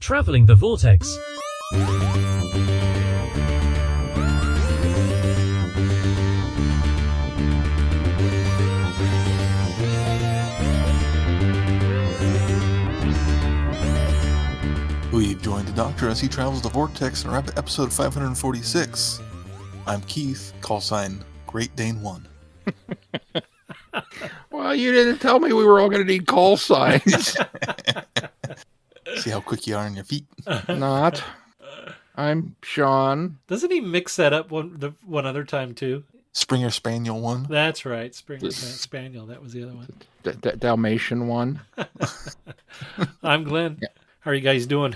Traveling the Vortex. We've joined the Doctor as he travels the Vortex in episode 546. I'm Keith, call sign Great Dane 1. Well, you didn't tell me we were all going to need call signs. See how quick you are on your feet? Not. I'm Sean. Doesn't he mix that up one other time too? Springer Spaniel 1. That's right, Springer Spaniel. That was the other one. Dalmatian 1. I'm Glenn. Yeah. How are you guys doing?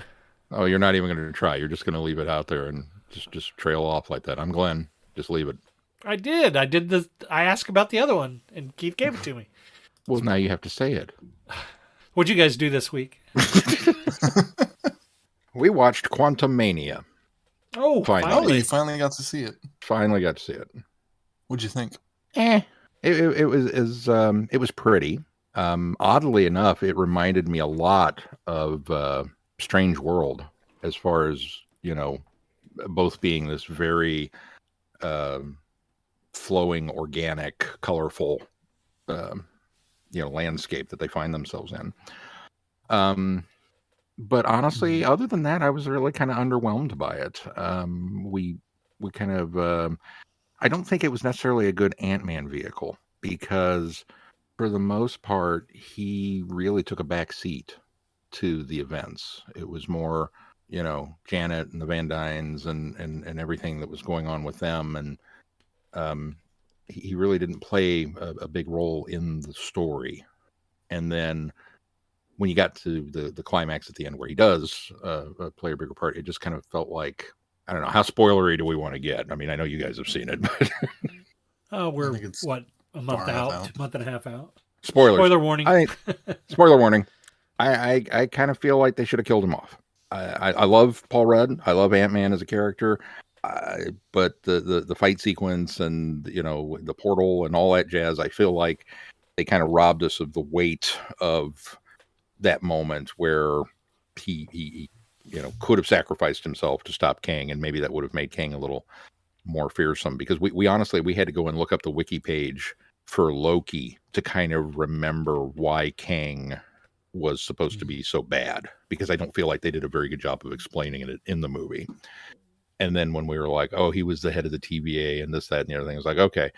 Oh, you're not even going to try. You're just going to leave it out there and just trail off like that. I'm Glenn. Just leave it. I did. I asked about the other one, and Keith gave it to me. Well, now you have to say it. What'd you guys do this week? We watched Quantum Mania. Oh, Finally. Oh, you finally got to see it. Finally got to see it. What'd you think? It was pretty. Oddly enough, it reminded me a lot of Strange World, as far as, both being this very flowing, organic, colorful, landscape that they find themselves in. But honestly, other than that, I was really kind of underwhelmed by it. We kind of, I don't think it was necessarily a good Ant-Man vehicle, because for the most part, he really took a back seat to the events. It was more, Janet and the Van Dynes and everything that was going on with them. And he really didn't play a big role in the story. And then when you got to the climax at the end where he does play a bigger part, it just kind of felt like, I don't know, how spoilery do we want to get? I mean, I know you guys have seen it, but we're a month out, month and a half out. Spoilers. Spoiler warning. Spoiler warning. I kind of feel like they should have killed him off. I love Paul Rudd. I love Ant-Man as a character. But the fight sequence and, the portal and all that jazz, I feel like they kind of robbed us of the weight of that moment where he could have sacrificed himself to stop Kang, and maybe that would have made Kang a little more fearsome, because we honestly, we had to go and look up the wiki page for Loki to kind of remember why Kang was supposed to be so bad, because I don't feel like they did a very good job of explaining it in the movie. And then when we were like, oh, he was the head of the TVA and this, that, and the other thing, I was like, okay.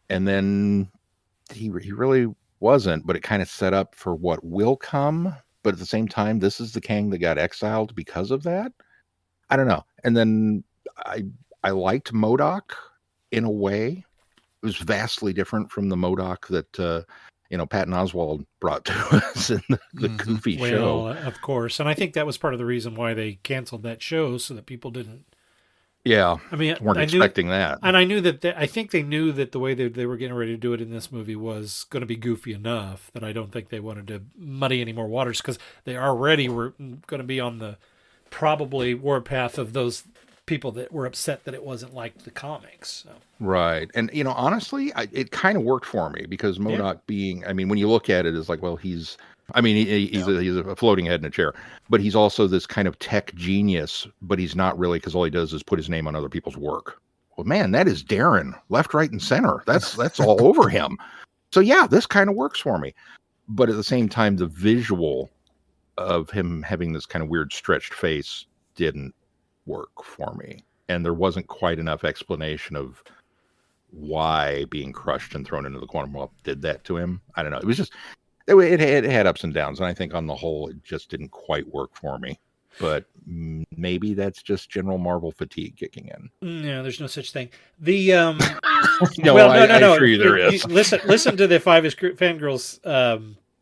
And then he really wasn't, but it kind of set up for what will come. But at the same time, this is the Kang that got exiled because of that. I don't know. And then I liked MODOK in a way. It was vastly different from the MODOK that Patton Oswalt brought to us in the goofy show. Of course. And I think that was part of the reason why they canceled that show, so that people didn't. Yeah. I mean, weren't expecting that. And I knew that, I think they knew that the way they were getting ready to do it in this movie was going to be goofy enough that I don't think they wanted to muddy any more waters, because they already were going to be on the probably warpath of those people that were upset that it wasn't like the comics. So. Right. And, honestly, it kind of worked for me, because MODOK being, I mean, when you look at it, it's like, well, he's a floating head in a chair, but he's also this kind of tech genius, but he's not really, because all he does is put his name on other people's work. Well, man, that is Darren, left, right, and center. That's all over him. So yeah, this kind of works for me. But at the same time, the visual of him having this kind of weird stretched face didn't work for me. And there wasn't quite enough explanation of why being crushed and thrown into the quantum realm did that to him. I don't know. It was just, it had ups and downs, and I think on the whole, it just didn't quite work for me. But maybe that's just general Marvel fatigue kicking in. Yeah, there's no such thing. The no, I assure you there is. Listen to the Five is Fangirls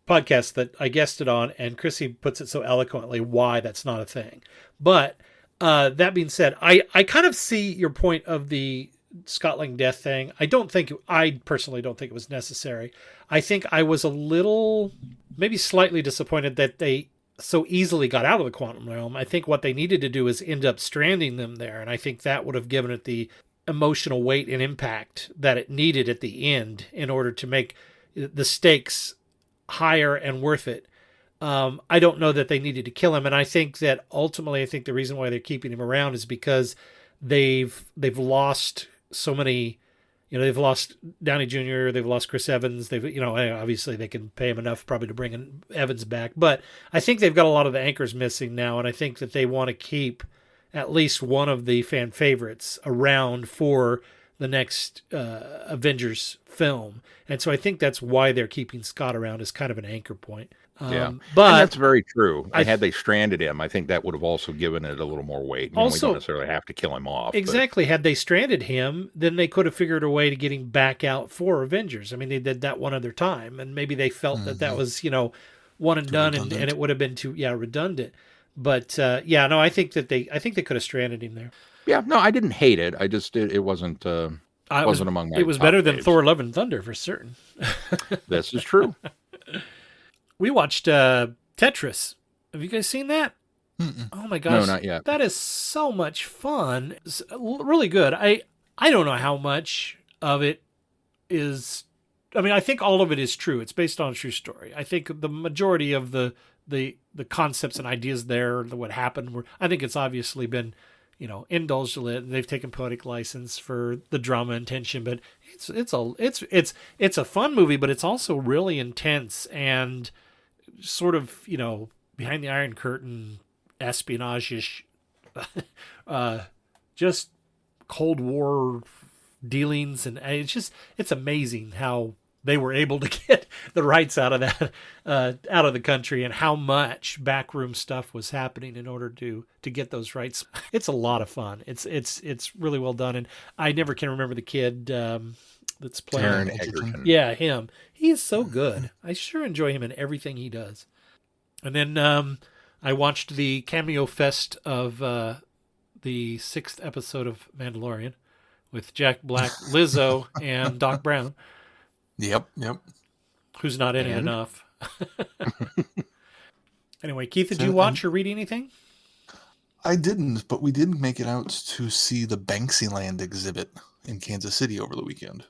podcast that I guested on, and Chrissy puts it so eloquently why that's not a thing. But that being said, I kind of see your point of the Scotland death thing. I personally don't think it was necessary. I think I was a little, maybe slightly disappointed that they so easily got out of the quantum realm. I think what they needed to do is end up stranding them there, and I think that would have given it the emotional weight and impact that it needed at the end in order to make the stakes higher and worth it. I don't know that they needed to kill him, and I think that ultimately, I think the reason why they're keeping him around is because they've lost so many. They've lost Downey Jr., they've lost Chris Evans. They've, obviously they can pay him enough probably to bring in Evans back, but I think they've got a lot of the anchors missing now, and I think that they want to keep at least one of the fan favorites around for the next Avengers film, and so I think that's why they're keeping Scott around as kind of an anchor point. But and that's very true. Had they stranded him, I think that would have also given it a little more weight. We don't necessarily have to kill him off. Exactly. Had they stranded him, then they could have figured a way to get him back out for Avengers. I mean, they did that one other time, and maybe they felt that was, one and done, and it would have been too redundant. But no, I think they could have stranded him there. Yeah, no, I didn't hate it. I just it wasn't among my. It was better than Thor: Love and Thunder for certain. This is true. We watched Tetris. Have you guys seen that? Mm-mm. Oh my gosh. No, not yet. That is so much fun. It's really good. I don't know how much of it is. I mean, I think all of it is true. It's based on a true story. I think the majority of the concepts and ideas there, what happened, I think it's obviously been, indulged a little. They've taken poetic license for the drama and tension, but it's a fun movie, but it's also really intense and sort of, behind the Iron Curtain, espionage-ish, just Cold War dealings, and it's amazing how they were able to get the rights out of that, out of the country, and how much backroom stuff was happening in order to get those rights. It's a lot of fun. It's really well done, and I never can remember the kid that's playing. Taron Egerton. Yeah, him. He is so good. I sure enjoy him in everything he does. And then I watched the cameo fest of the 6th episode of Mandalorian with Jack Black, Lizzo, and Doc Brown. Yep. Who's not in it enough. Anyway, Keith, did you watch or read anything? I didn't, but we did make it out to see the Banksyland exhibit in Kansas City over the weekend.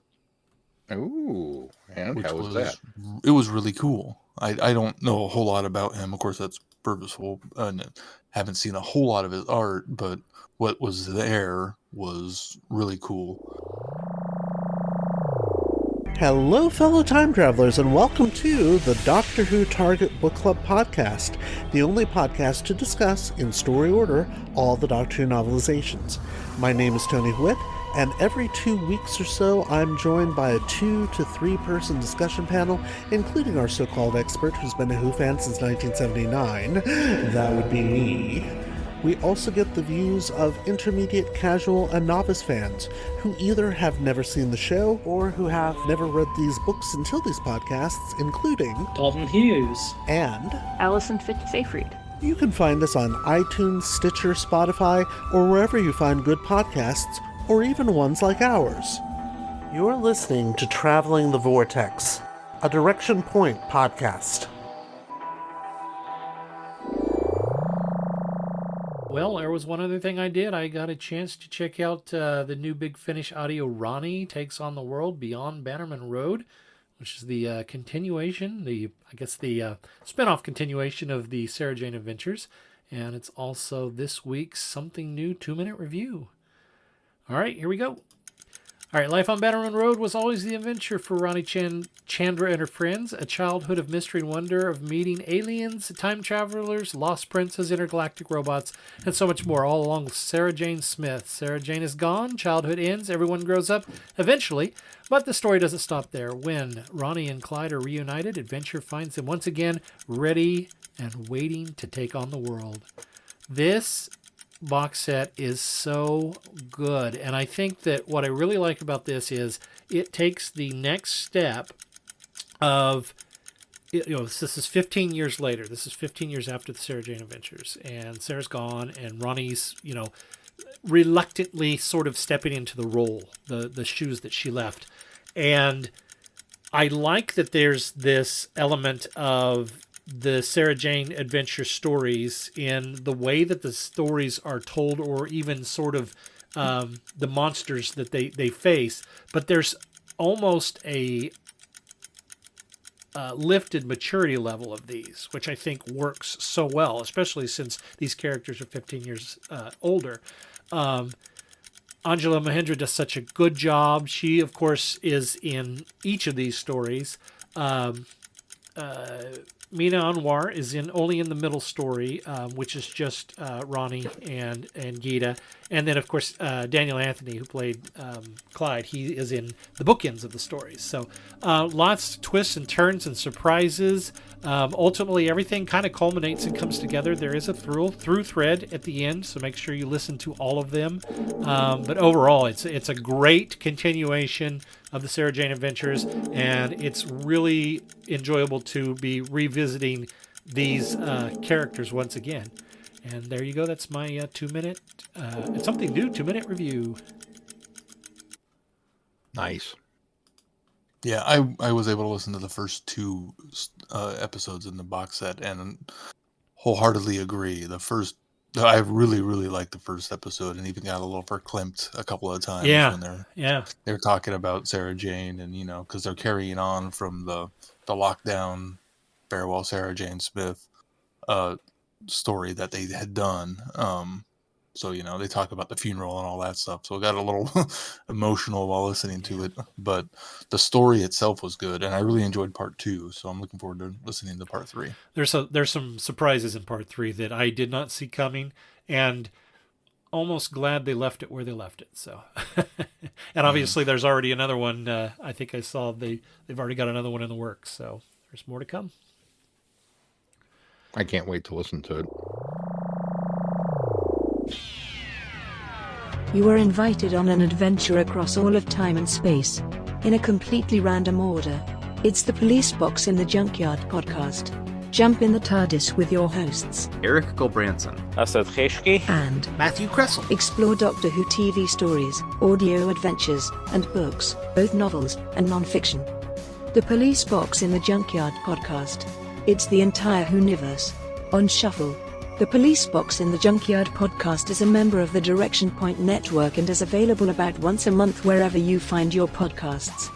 Ooh, and how was that? It was really cool. I don't know a whole lot about him. Of course, that's purposeful. And haven't seen a whole lot of his art, but what was there was really cool. Hello, fellow time travelers, and welcome to the Doctor Who Target Book Club podcast, the only podcast to discuss, in story order, all the Doctor Who novelizations. My name is Tony Whitt, and every 2 weeks or so, I'm joined by a 2 to 3 person discussion panel, including our so-called expert who's been a Who fan since 1979. That would be me. We also get the views of intermediate, casual, and novice fans who either have never seen the show or who have never read these books until these podcasts, including Dalton Hughes and Alison Seyfried. You can find us on iTunes, Stitcher, Spotify, or wherever you find good podcasts, or even ones like ours. You're listening to Traveling the Vortex, a Direction Point podcast. Well, there was one other thing I did. I got a chance to check out the new Big Finish audio Rani Takes on the World Beyond Bannerman Road, which is the continuation, the spin-off continuation of the Sarah Jane Adventures. And it's also this week's Something New 2-minute review. All right, here we go. All right, life on Bannerman Road was always the adventure for Rani Chandra and her friends, a childhood of mystery and wonder, of meeting aliens, time travelers, lost princes, intergalactic robots, and so much more, all along with Sarah Jane Smith. Sarah Jane is gone, childhood ends, everyone grows up eventually, but the story doesn't stop there. When Rani and Clyde are reunited, adventure finds them once again ready and waiting to take on the world. This box set is so good, and I think that what I really like about this is it takes the next step of, this is 15 years later. This is 15 years after the Sarah Jane Adventures, and Sarah's gone, and Ronnie's reluctantly sort of stepping into the role, the shoes that she left. And I like that there's this element of the Sarah Jane Adventure stories in the way that the stories are told, or even sort of the monsters that they face. But there's almost a lifted maturity level of these, which I think works so well, especially since these characters are 15 years older. Angela Mahendra does such a good job. She, of course, is in each of these stories. Mina Anwar is only in the middle story, which is just Rani and Gita. And then, of course, Daniel Anthony, who played Clyde, he is in the bookends of the stories. So lots of twists and turns and surprises. Ultimately, everything kind of culminates and comes together. There is a through thread at the end, so make sure you listen to all of them. But overall, it's a great continuation of the Sarah Jane Adventures, and it's really enjoyable to be revisiting these characters once again. And there you go. That's my 2-minute, it's something new, 2-minute review. Nice. Yeah, I was able to listen to the first 2 episodes in the box set and wholeheartedly agree. I really, really liked the first episode, and even got a little verklempt a couple of times when they're talking about Sarah Jane, and because they're carrying on from the lockdown Farewell Sarah Jane Smith story that they had done. So they talk about the funeral and all that stuff. So I got a little emotional while listening to it, but the story itself was good, and I really enjoyed part 2. So I'm looking forward to listening to part 3. There's some surprises in part 3 that I did not see coming, and almost glad they left it where they left it. So, and obviously there's already another one. I think I saw they've already got another one in the works. So there's more to come. I can't wait to listen to it. You are invited on an adventure across all of time and space, in a completely random order. It's the Police Box in the Junkyard podcast. Jump in the TARDIS with your hosts, Eric Gulbranson, Asad Kheshki, and Matthew Kressel. Explore Doctor Who TV stories, audio adventures, and books, both novels and non-fiction. The Police Box in the Junkyard podcast. It's the entire Whoniverse on shuffle. The Police Box in the Junkyard podcast is a member of the Direction Point Network and is available about once a month wherever you find your podcasts.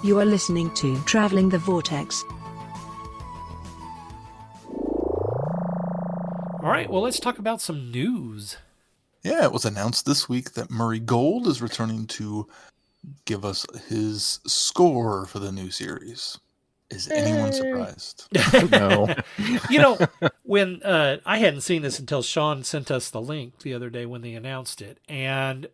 You are listening to Traveling the Vortex. All right, well, let's talk about some news. Yeah, it was announced this week that Murray Gold is returning to give us his score for the new series. Is anyone surprised? No. When I hadn't seen this until Sean sent us the link the other day when they announced it, and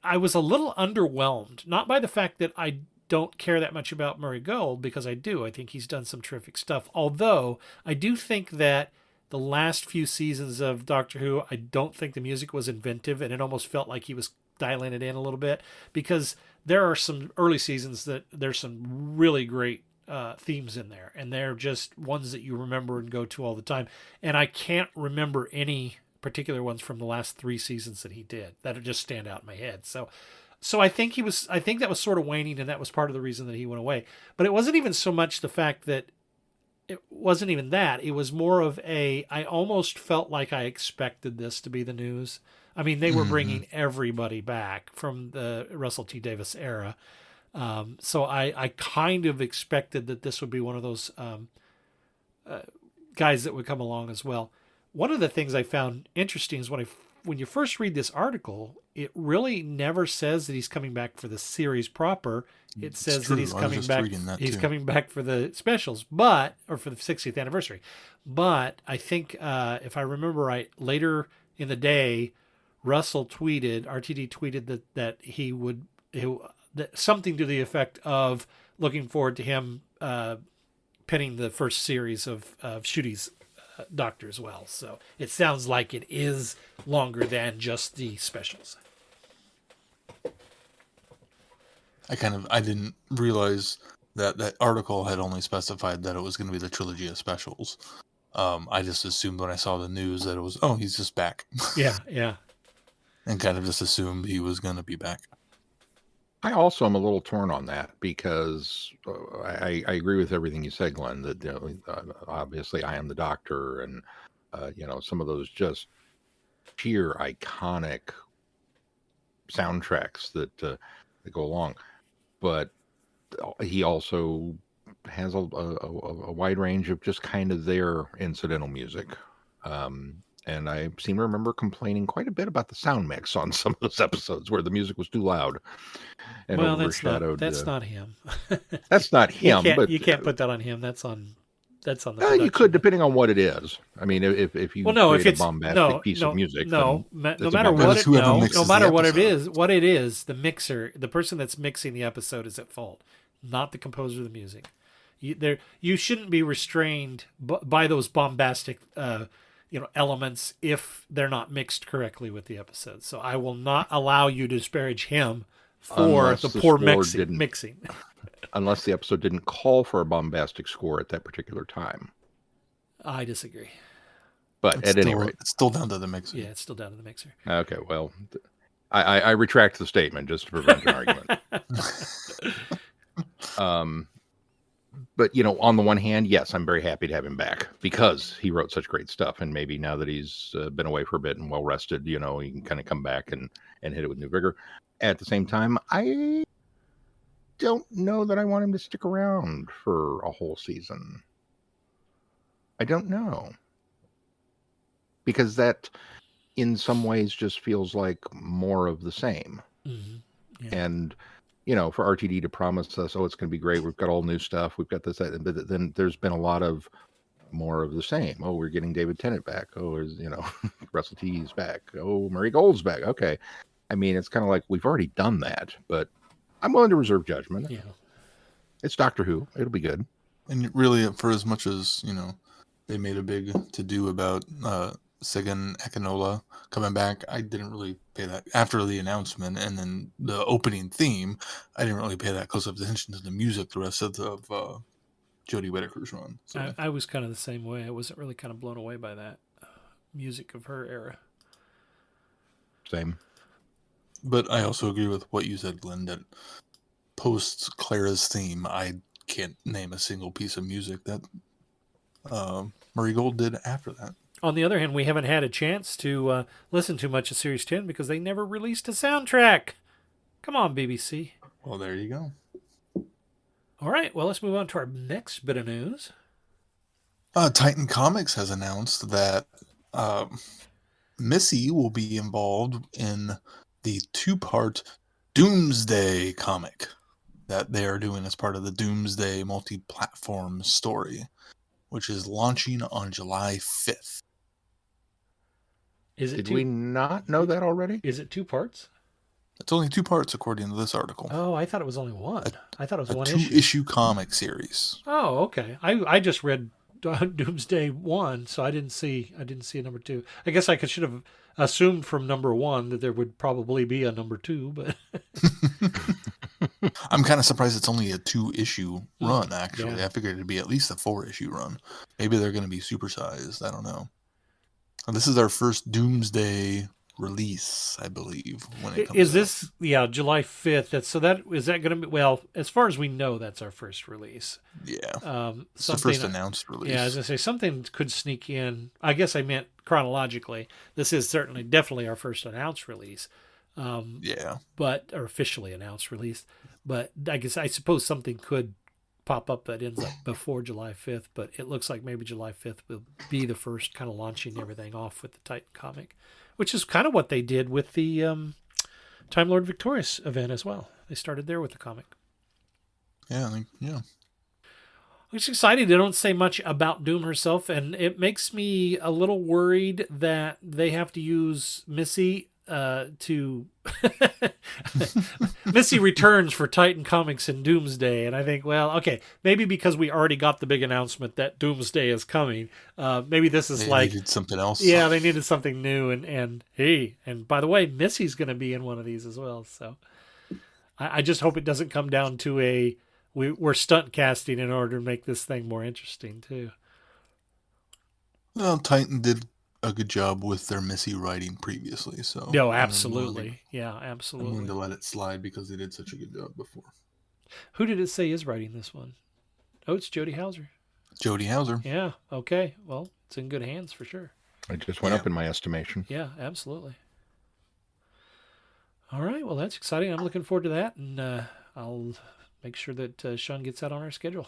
I was a little underwhelmed, not by the fact that I don't care that much about Murray Gold, because I do. I think he's done some terrific stuff, although I do think that the last few seasons of Doctor Who, I don't think the music was inventive, and it almost felt like he was dialing it in a little bit, because there are some early seasons that there's some really great themes in there, and they're just ones that you remember and go to all the time. And I can't remember any particular ones from the last 3 seasons that he did that just stand out in my head. So I think that was sort of waning, and that was part of the reason that he went away. But it wasn't even so much the fact that it wasn't even that. It was more of I almost felt like I expected this to be the news. I mean, they were bringing everybody back from the Russell T. Davies era. So I kind of expected that this would be one of those guys that would come along as well. One of the things I found interesting is when you first read this article, it really never says that he's coming back for the series proper. It says that he's coming back. He's coming back for the specials, or for the 60th anniversary. But I think if I remember right, later in the day, RTD tweeted that he would. Something to the effect of looking forward to him penning the first series of Schuette's Doctor as well. So it sounds like it is longer than just the specials. I didn't realize that article had only specified that it was going to be the trilogy of specials. I just assumed when I saw the news that it was, he's just back. Yeah. And kind of just assumed he was going to be back. I also am a little torn on that, because I agree with everything you said, Glenn, that obviously I Am the Doctor, and some of those just sheer iconic soundtracks that go along. But he also has a wide range of just kind of their incidental music. And I seem to remember complaining quite a bit about the sound mix on some of those episodes where the music was too loud and Well, overshadowed. that's not him. That's not him, you can't put that on him. That's on the you could, production. depending on what it is. I mean, if you if create a it's bombastic piece of music, no then matter it's a what bombastic- no matter what it episode. is, the mixer, the person that's mixing the episode is at fault, not the composer of the music. You shouldn't be restrained by those bombastic elements if they're not mixed correctly with the episode. So I will not allow you to disparage him for Unless the the poor score mixing. unless the episode didn't call for a bombastic score at that particular time. I disagree. But at any rate, it's still down to the mixer. Yeah, it's still down to the mixer. okay. Well, I retract the statement just to prevent an argument. But on the one hand, yes, I'm very happy to have him back because he wrote such great stuff, and maybe now that he's been away for a bit and well rested, he can kind of come back and hit it with new vigor. At the same time, I don't know that I want him to stick around for a whole season. I don't know, because that, in some ways, just feels like more of the same. Mm-hmm. Yeah. And for RTD to promise us, it's going to be great. We've got all new stuff. We've got this, that, but then there's been a lot of more of the same. Oh, we're getting David Tennant back. Oh, Russell T's back. Oh, Murray Gold's back. Okay. I mean, it's kind of like we've already done that, but I'm willing to reserve judgment. Yeah. It's Doctor Who. It'll be good. And really, for as much as, they made a big to-do about Segan Akinola coming back, I didn't really pay that after the announcement and then the opening theme. I didn't really pay that close of attention to the music the rest of Jodie Whittaker's run. So. I was kind of the same way. I wasn't really kind of blown away by that music of her era. Same. But I also agree with what you said, Glenn, that post Clara's theme, I can't name a single piece of music that Murray Gold did after that. On the other hand, we haven't had a chance to listen to much of Series 10 because they never released a soundtrack. Come on, BBC. Well, there you go. All right, well, let's move on to our next bit of news. Titan Comics has announced that Missy will be involved in the 2-part Doomsday comic that they are doing as part of the Doomsday multi-platform story, which is launching on July 5th. Did we not know that already? Is it 2 parts? It's only 2 parts, according to this article. Oh, I thought it was only one. I thought it was one issue. issue. 2-issue comic series. Oh, okay. I just read Doomsday 1, so I didn't see a number 2. I guess I should have assumed from number 1 that there would probably be a number 2, but I'm kind of surprised it's only a 2-issue run, actually. Yeah. I figured it'd be at least a 4-issue run. Maybe they're going to be supersized. I don't know. And this is our first Doomsday release, I believe. When it comes is out. this July 5th? Is that going to be, well, as far as we know, that's our first release. Yeah. It's the first announced release. Yeah, I was going to say something could sneak in. I guess I meant chronologically. This is definitely our first announced release. Yeah. Or officially announced release. But I suppose something could pop up that ends up before July 5th, but it looks like maybe July 5th will be the first kind of launching everything off with the Titan comic, which is kind of what they did with the Time Lord Victorious event as well. They started there with the comic. Yeah. It's exciting. They don't say much about Doom herself, and it makes me a little worried that they have to use Missy to Missy returns for Titan Comics and Doomsday, and I think, well, okay, maybe because we already got the big announcement that Doomsday is coming, maybe this is they needed something else. Yeah, they needed something new, and hey, and by the way, Missy's going to be in one of these as well, so I just hope it doesn't come down to we're stunt casting in order to make this thing more interesting too. Well, Titan did a good job with their Missy writing previously, so no, absolutely, absolutely. I'm willing to let it slide because they did such a good job before. Who did it say is writing this one? Oh, it's Jody Houser. Jody Houser. Yeah. Okay. Well, it's in good hands for sure. It just went up in my estimation. Yeah, absolutely. All right. Well, that's exciting. I'm looking forward to that, and I'll make sure that Sean gets that on our schedule.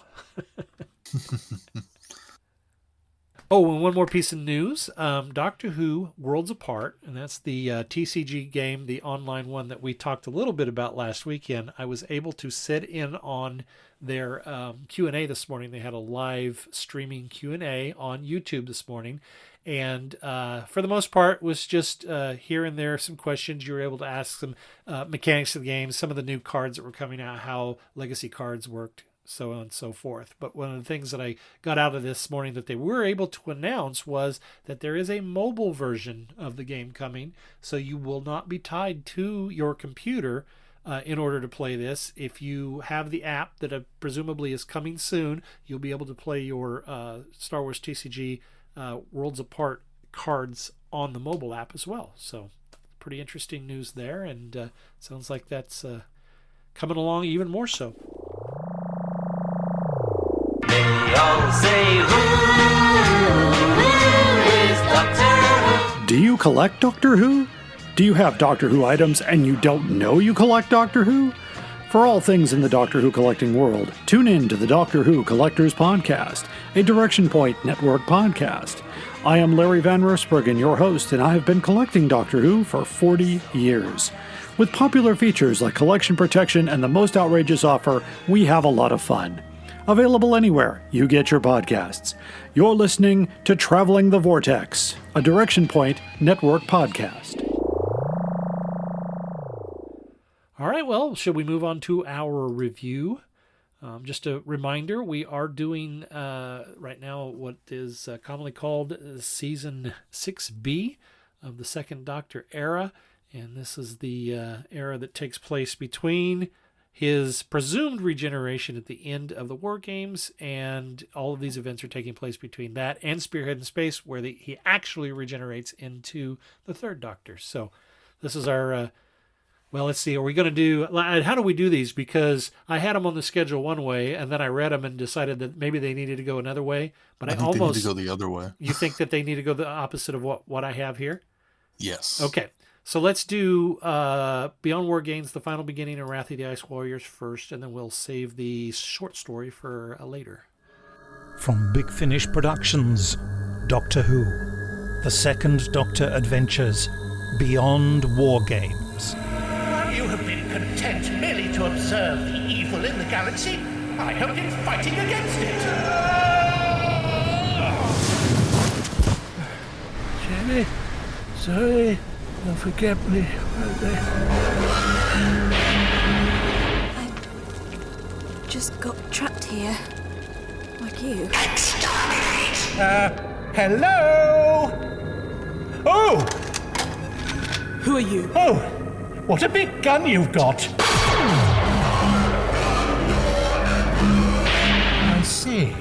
Oh, and one more piece of news. Doctor Who Worlds Apart, and that's the TCG game, the online one that we talked a little bit about last weekend. I was able to sit in on their Q&A this morning. They had a live streaming Q&A on YouTube this morning. And for the most part, was just here and there some questions. You were able to ask some mechanics of the game, some of the new cards that were coming out, how legacy cards worked, so on and so forth. But one of the things that I got out of this morning that they were able to announce was that there is a mobile version of the game coming, so you will not be tied to your computer in order to play this. If you have the app that presumably is coming soon, you'll be able to play your Star Wars TCG Worlds Apart cards on the mobile app as well. So pretty interesting news there, and sounds like that's coming along even more so. Do you collect Doctor Who? Do you have Doctor Who items and you don't know you collect Doctor Who? For all things in the Doctor Who collecting world, tune in to the Doctor Who Collectors Podcast, a Direction Point Network podcast. I am Larry Van Rosbergen, your host, and I have been collecting Doctor Who for 40 years. With popular features like collection protection and the most outrageous offer, we have a lot of fun. Available anywhere you get your podcasts. You're listening to Traveling the Vortex, a Direction Point Network podcast. All right, well, should we move on to our review? Just a reminder, we are doing right now what is commonly called Season 6B of the Second Doctor era, and this is the era that takes place between his presumed regeneration at the end of the War Games, and all of these events are taking place between that and Spearhead in Space, where he actually regenerates into the Third Doctor. So this is our... well, let's see. Are we going to do... How do we do these? Because I had them on the schedule one way, and then I read them and decided that maybe they needed to go another way. But I think they need to go the other way. You think that they need to go the opposite of what I have here? Yes. Okay. So let's do Beyond War Games, The Final Beginning, and Wrath of the Ice Warriors first, and then we'll save the short story for later. From Big Finish Productions, Doctor Who, The Second Doctor Adventures, Beyond War Games. You have been content merely to observe the evil in the galaxy. I have been fighting against it. Jamie, sorry, don't forget me. I just got trapped here, like you. Hello? Oh! Who are you? Oh! What a big gun you've got! I see.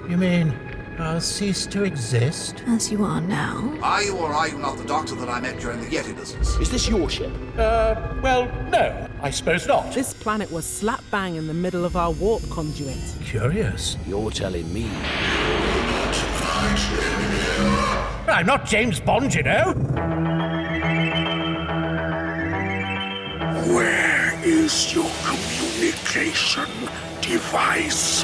You mean I'll cease to exist? As you are now. Are you or are you not the doctor that I met during the Yeti business? Is this your ship? Well, no, I suppose not. This planet was slap bang in the middle of our warp conduit. Curious. You're telling me. I'm not James Bond, you know. Where is your communication device?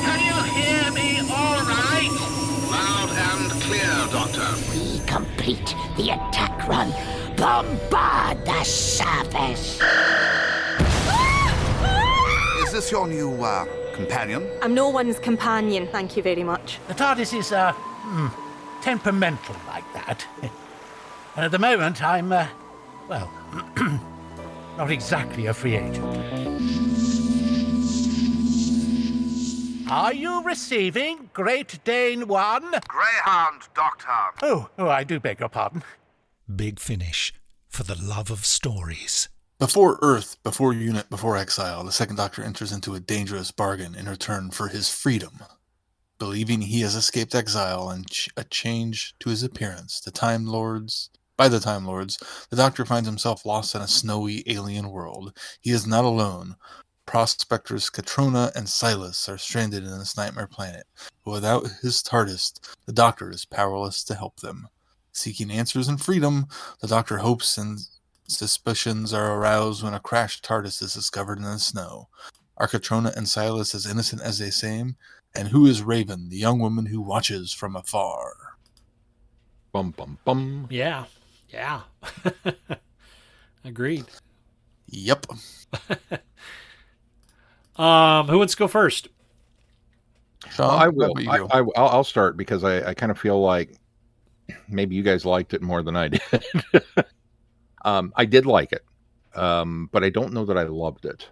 Can you hear me all right? Loud and clear, Doctor. We complete the attack run. Bombard the surface. Is this your new, companion? I'm no one's companion, thank you very much. The TARDIS is, temperamental like that. And at the moment, I'm, well, not exactly a free agent. Are you receiving Great Dane 1? Greyhound, Doctor. Oh, I do beg your pardon. Big Finish, for the love of stories. Before Earth, before Unit, before Exile, the Second Doctor enters into a dangerous bargain in return for his freedom. Believing he has escaped exile and a change to his appearance, by the Time Lords, the Doctor finds himself lost in a snowy alien world. He is not alone. Prospectors Katrona and Silas are stranded in this nightmare planet, but without his TARDIS, the Doctor is powerless to help them. Seeking answers and freedom, the Doctor hopes and suspicions are aroused when a crashed TARDIS is discovered in the snow. Are Catrona and Silas as innocent as they seem? And who is Raven, the young woman who watches from afar? Bum, bum, bum. Yeah. Agreed. Yep. Who wants to go first? Sean, I will. you go? I'll start because I kind of feel like maybe you guys liked it more than I did. I did like it, but I don't know that I loved it.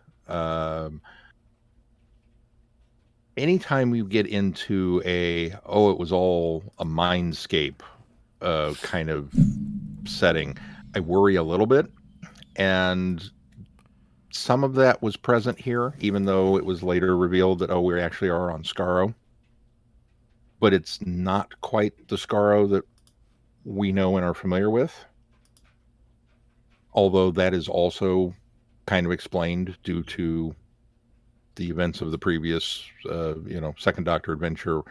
Anytime we get into it was all a mindscape kind of setting, I worry a little bit. And some of that was present here, even though it was later revealed that, we actually are on Skaro. But it's not quite the Skaro that we know and are familiar with. Although that is also kind of explained due to the events of the previous, Second Doctor adventure,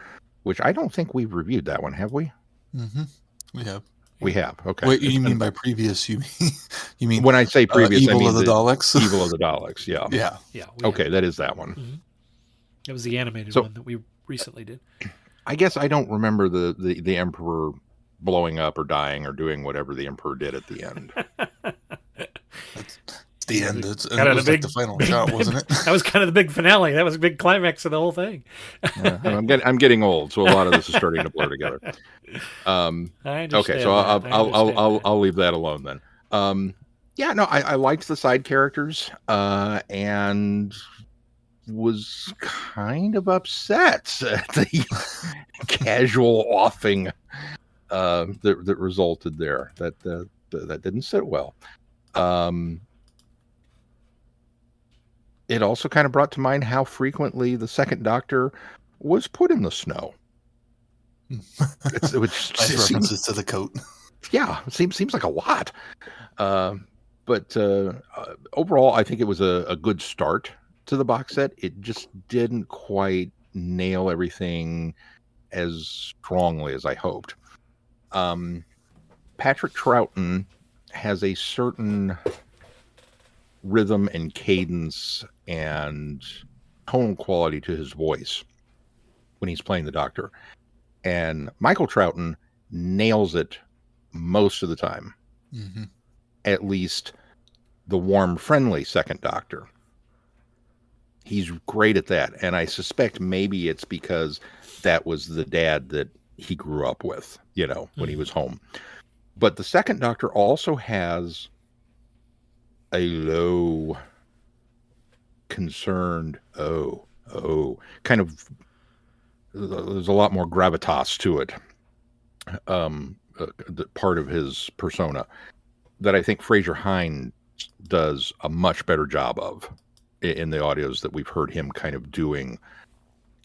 which I don't think we've reviewed that one, have we? Mm-hmm. We have. We have. Okay. Wait, you mean by previous? You mean when I say previous, Evil I mean of the Daleks? Evil of the Daleks. Yeah. Yeah. Okay, that is that one. Mm-hmm. It was the animated one that we recently did. I guess I don't remember the Emperor blowing up or dying or doing whatever the Emperor did at the end. It's the end. It was like the final shot, wasn't it? That was kind of the big finale. That was a big climax of the whole thing. I'm getting old, so a lot of this is starting to blur together. I understand. Okay, so I'll leave that alone then. I liked the side characters and was kind of upset at the casual offing that resulted there. That didn't sit well. It also kind of brought to mind how frequently the Second Doctor was put in the snow. Which references to the coat. Yeah, it seems like a lot. But overall, I think it was a good start to the box set. It just didn't quite nail everything as strongly as I hoped. Patrick Troughton has a certain rhythm and cadence and tone quality to his voice when he's playing the Doctor. And Michael Troughton nails it most of the time. Mm-hmm. At least the warm, friendly Second Doctor. He's great at that. And I suspect maybe it's because that was the dad that he grew up with, when he was home. But the Second Doctor also has a low, concerned, kind of, there's a lot more gravitas to it. The part of his persona that I think Fraser Hines does a much better job of in the audios that we've heard him kind of doing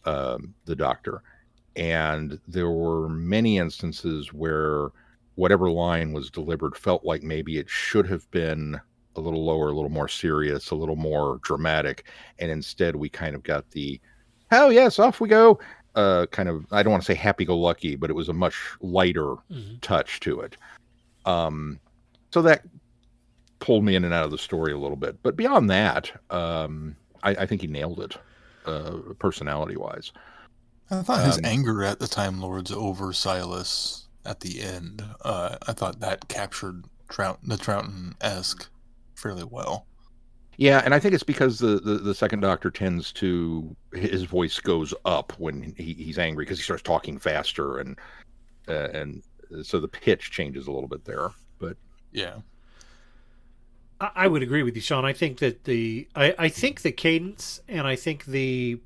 the Doctor. And there were many instances where whatever line was delivered felt like maybe it should have been a little lower, a little more serious, a little more dramatic. And instead we kind of got the, hell yes, off we go. Kind of, I don't want to say happy-go-lucky, but it was a much lighter touch to it. So that pulled me in and out of the story a little bit. But beyond that, I think he nailed it, personality-wise. I thought his anger at the Time Lords over Silas at the end, I thought that captured the Troughton-esque fairly well. Yeah, and I think it's because the Second Doctor tends to, his voice goes up when he's angry because he starts talking faster, and so the pitch changes a little bit there. But yeah, I would agree with you, Sean. I think that I think the cadence and I think the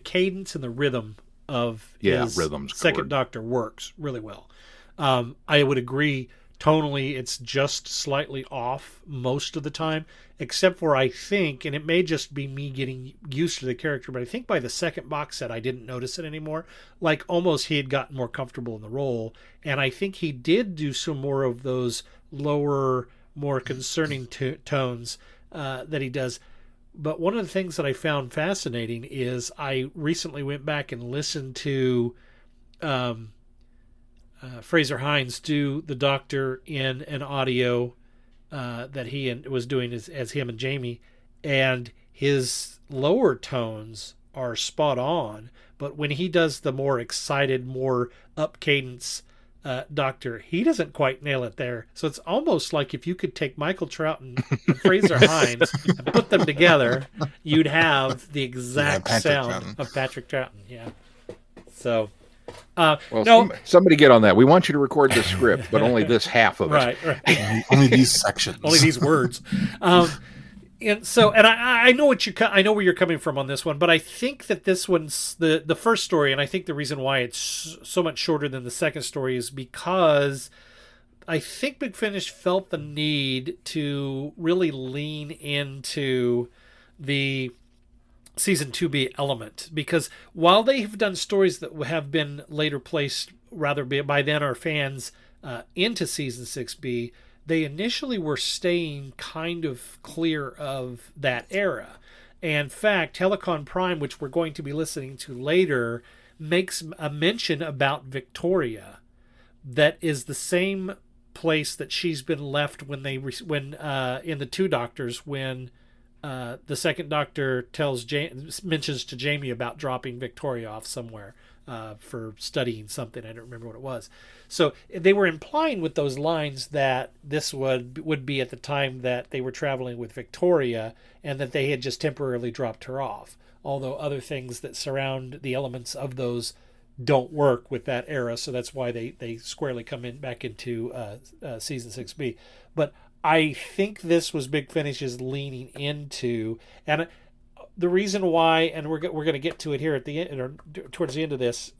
cadence and the rhythm of his Second Doctor works really well. I would agree. Tonally, it's just slightly off most of the time, except for I think, and it may just be me getting used to the character, but I think by the second box set I didn't notice it anymore. Like almost he had gotten more comfortable in the role, and I think he did do some more of those lower, more concerning tones that he does. But one of the things that I found fascinating is I recently went back and listened to Fraser Hines do the Doctor in an audio that he was doing as him and Jamie, and his lower tones are spot on, but when he does the more excited, more up cadence Doctor, he doesn't quite nail it there. So it's almost like if you could take Michael Troughton and Fraser Hines and put them together, you'd have the exact sound of Patrick Troughton. Yeah. So, somebody get on that. We want you to record the script, but only this half of it. Right. Only these sections. Only these words. And so, and I know I know where you're coming from on this one, but I think that this one's the first story, and I think the reason why it's so much shorter than the second story is because I think Big Finish felt the need to really lean into the season 2B element, because while they have done stories that have been later placed rather by then our fans into season 6B, they initially were staying kind of clear of that era. And in fact, Helicon Prime, which we're going to be listening to later, makes a mention about Victoria that is the same place that she's been left when in the Two Doctors, when the second Doctor mentions to Jamie about dropping Victoria off somewhere for studying something. I don't remember what it was. So they were implying with those lines that this would be at the time that they were traveling with Victoria, and that they had just temporarily dropped her off. Although other things that surround the elements of those don't work with that era, so that's why they squarely come back into season 6B. But I think this was Big Finish's leaning into, and the reason why, and we're going to get to it here at the end, or towards the end of this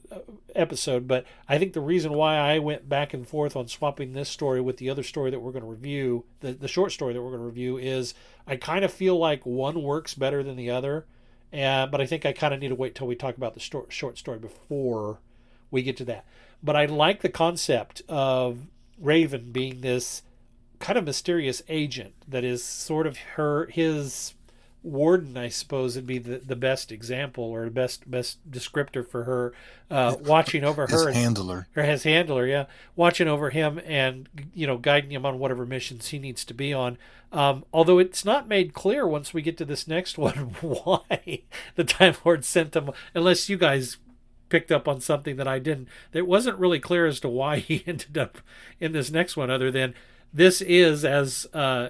episode, but I think the reason why I went back and forth on swapping this story with the other story that we're going to review, the short story that we're going to review, is I kind of feel like one works better than the other, but I think I kind of need to wait till we talk about the short story before we get to that. But I like the concept of Raven being this kind of mysterious agent that is sort of his warden, I suppose would be the best example, or the best descriptor for her, watching over her. His handler, yeah. Watching over him and, guiding him on whatever missions he needs to be on. Although it's not made clear once we get to this next one why the Time Lord sent him, unless you guys picked up on something that I didn't. It wasn't really clear as to why he ended up in this next one, other than this is, as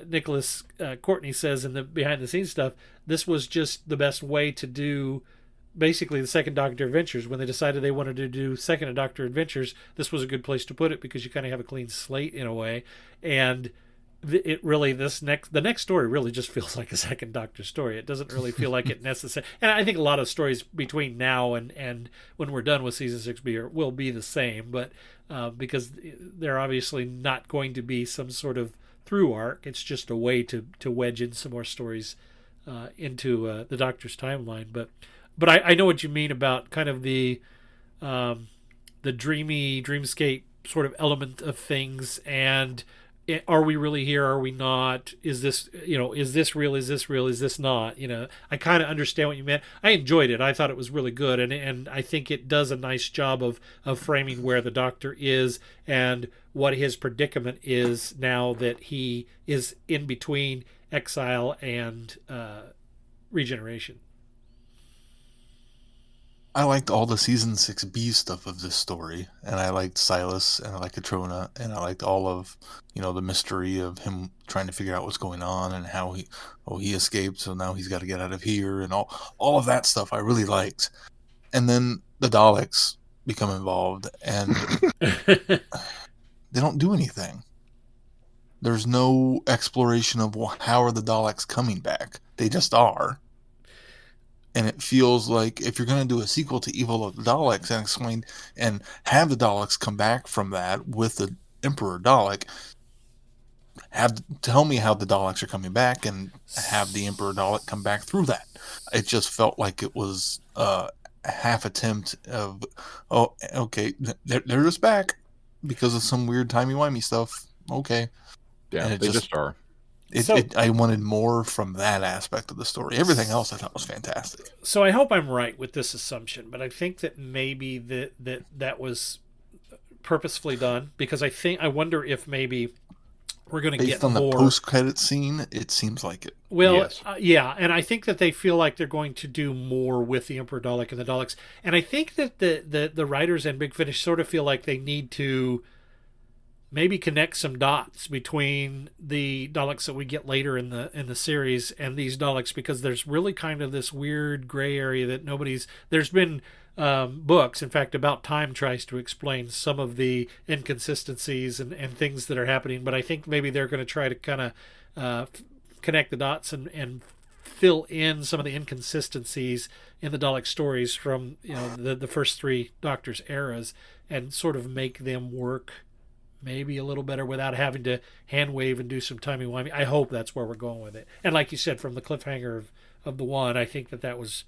Nicholas Courtney says in the behind-the-scenes stuff, this was just the best way to do basically the Second Doctor Adventures. When they decided they wanted to do Second Doctor Adventures, this was a good place to put it, because you kind of have a clean slate in a way. And it really, the next story really just feels like a Second Doctor story. It doesn't really feel like it necessary. And I think a lot of stories between now and when we're done with season 6B will be the same, but because they're obviously not going to be some sort of through arc. It's just a way to wedge in some more stories into the Doctor's timeline. But I know what you mean about kind of the dreamy dreamscape sort of element of things, and are we really here? Are we not? Is this real? Is this real? Is this not? I kind of understand what you meant. I enjoyed it. I thought it was really good, and I think it does a nice job of framing where the Doctor is and what his predicament is now that he is in between exile and regeneration. I liked all the season 6B stuff of this story, and I liked Silas, and I liked Katrona, and I liked all of, the mystery of him trying to figure out what's going on, and how he escaped, so now he's got to get out of here, and all of that stuff I really liked. And then the Daleks become involved, and they don't do anything. There's no exploration of how are the Daleks coming back. They just are. And it feels like if you're going to do a sequel to Evil of the Daleks and explain and have the Daleks come back from that with the Emperor Dalek, tell me how the Daleks are coming back and have the Emperor Dalek come back through that. It just felt like it was a half attempt of, oh, okay, they're just back because of some weird timey-wimey stuff. Okay. Yeah, they just are. I wanted more from that aspect of the story. Everything else I thought was fantastic. So I hope I'm right with this assumption, but I think that maybe that was purposefully done, because I wonder if maybe we're going to get more. Based on the post-credit scene, it seems like it. Well, yes. Yeah, and I think that they feel like they're going to do more with the Emperor Dalek and the Daleks, and I think that the writers and Big Finish sort of feel like they need to maybe connect some dots between the Daleks that we get later in the series and these Daleks, because there's really kind of this weird gray area that there's been books, in fact, About Time tries to explain some of the inconsistencies and things that are happening, but I think maybe they're going to try to kind of connect the dots and fill in some of the inconsistencies in the Dalek stories from the first three Doctors eras, and sort of make them work maybe a little better without having to hand wave and do some timey-wimey. I hope that's where we're going with it. And like you said, from the cliffhanger of the one, I think that was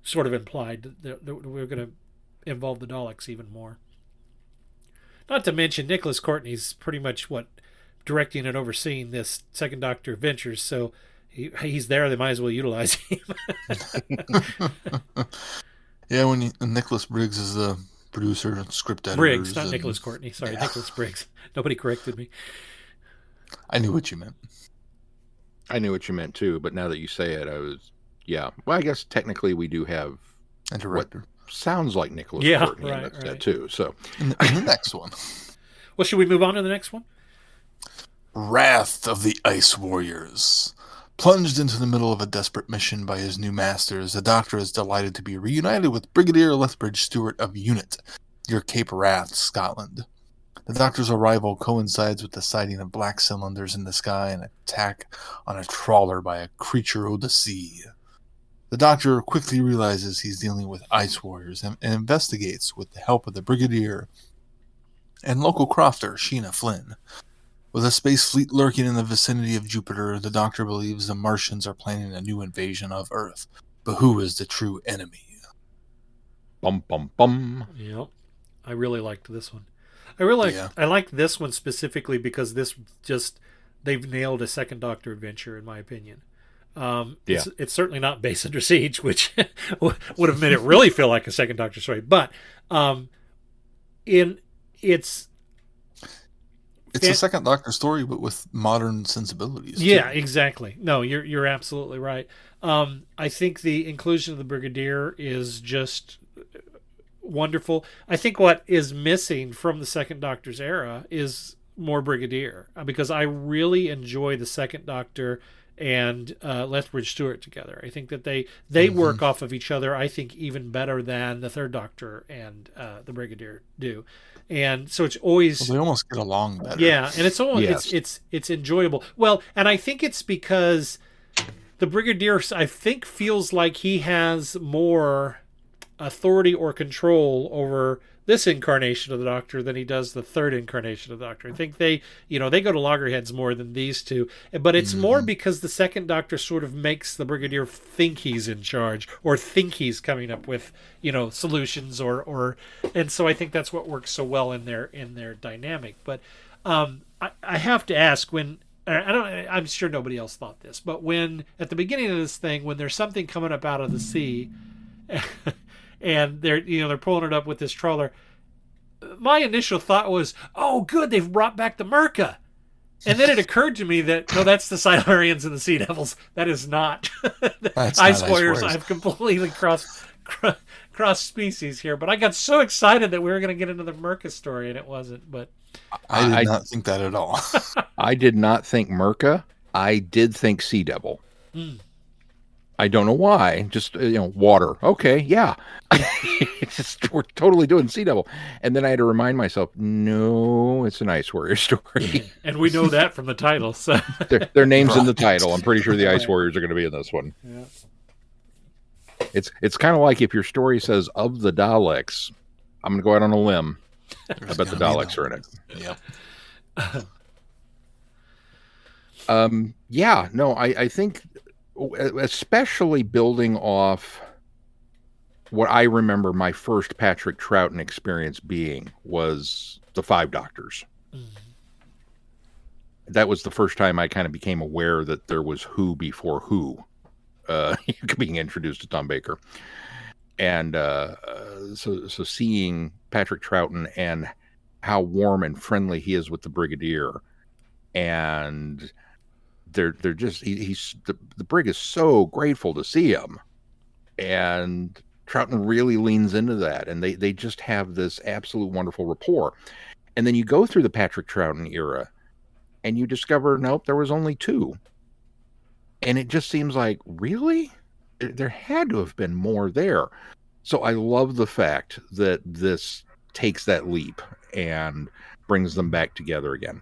sort of implied that we're going to involve the Daleks even more. Not to mention, Nicholas Courtney's pretty much directing and overseeing this Second Doctor adventures, so he's there. They might as well utilize him. Yeah, when Nicholas Briggs is the producer and script editor. Briggs, not Nicholas Courtney. Sorry, yeah. Nicholas Briggs. Nobody corrected me. I knew what you meant. I knew what you meant too, but now that you say it, yeah. Well, I guess technically we do have a director. What sounds like Nicholas Courtney in that too. So, in the next one. Well, should we move on to the next one? Wrath of the Ice Warriors. Plunged into the middle of a desperate mission by his new masters, the Doctor is delighted to be reunited with Brigadier Lethbridge Stewart of Unit, near Cape Wrath, Scotland. The Doctor's arrival coincides with the sighting of black cylinders in the sky and an attack on a trawler by a creature of the sea. The Doctor quickly realizes he's dealing with ice warriors and investigates with the help of the Brigadier and local crofter, Sheena Flynn. With a space fleet lurking in the vicinity of Jupiter, the Doctor believes the Martians are planning a new invasion of Earth. But who is the true enemy? Bum, bum, bum. Yep. I really liked this one. I liked this one specifically because they've nailed a Second Doctor adventure, in my opinion. It's certainly not Base Under Siege, which would have made it really feel like a Second Doctor story. But it's a Second Doctor story, but with modern sensibilities. Yeah, too. Exactly. No, you're absolutely right. I think the inclusion of the Brigadier is just wonderful. I think what is missing from the Second Doctor's era is more Brigadier, because I really enjoy the Second Doctor and Lethbridge Stewart together. I think that they work off of each other, I think, even better than the Third Doctor and the Brigadier do. And so it's always they almost get along better. Yeah, and it's almost it's enjoyable. Well, and I think it's because the Brigadier, I think, feels like he has more authority or control over this incarnation of the Doctor than he does the third incarnation of the Doctor. I think they go to loggerheads more than these two, but it's more because the Second Doctor sort of makes the Brigadier think he's in charge or think he's coming up with, solutions and so I think that's what works so well in their dynamic. But I have to ask, I'm sure nobody else thought this, but when at the beginning of this thing, when there's something coming up out of the sea and they're pulling it up with this trawler, my initial thought was, oh good, they've brought back the Merca. And then it occurred to me that no, that's the Silurians and the Sea Devils. That is not Ice Warriors. I've completely cross species here, but I got so excited that we were going to get into the Merca story, and it wasn't. But I did not think that at all. I did not think Merca. I did think Sea Devil. I don't know why. Just water. Okay, yeah. We're totally doing Sea Devil, and then I had to remind myself, no, it's an Ice Warrior story, and we know that from the title. So their names in the title. I'm pretty sure the Ice Warriors are going to be in this one. Yeah. It's kind of like if your story says of the Daleks, I'm going to go out on a limb. I bet the Daleks are in it. Yep. Yeah. No, I think, especially building off what I remember my first Patrick Troughton experience being was the Five Doctors. that was the first time I kind of became aware that there was Who before Who being introduced to Tom Baker. And so seeing Patrick Troughton and how warm and friendly he is with the Brigadier, and they're just the Brig is so grateful to see him, and Troughton really leans into that, and they just have this absolute wonderful rapport. And then you go through the Patrick Troughton era, and you discover, nope, there was only two, and it just seems like, really, there had to have been more there. So I love the fact that this takes that leap and brings them back together again.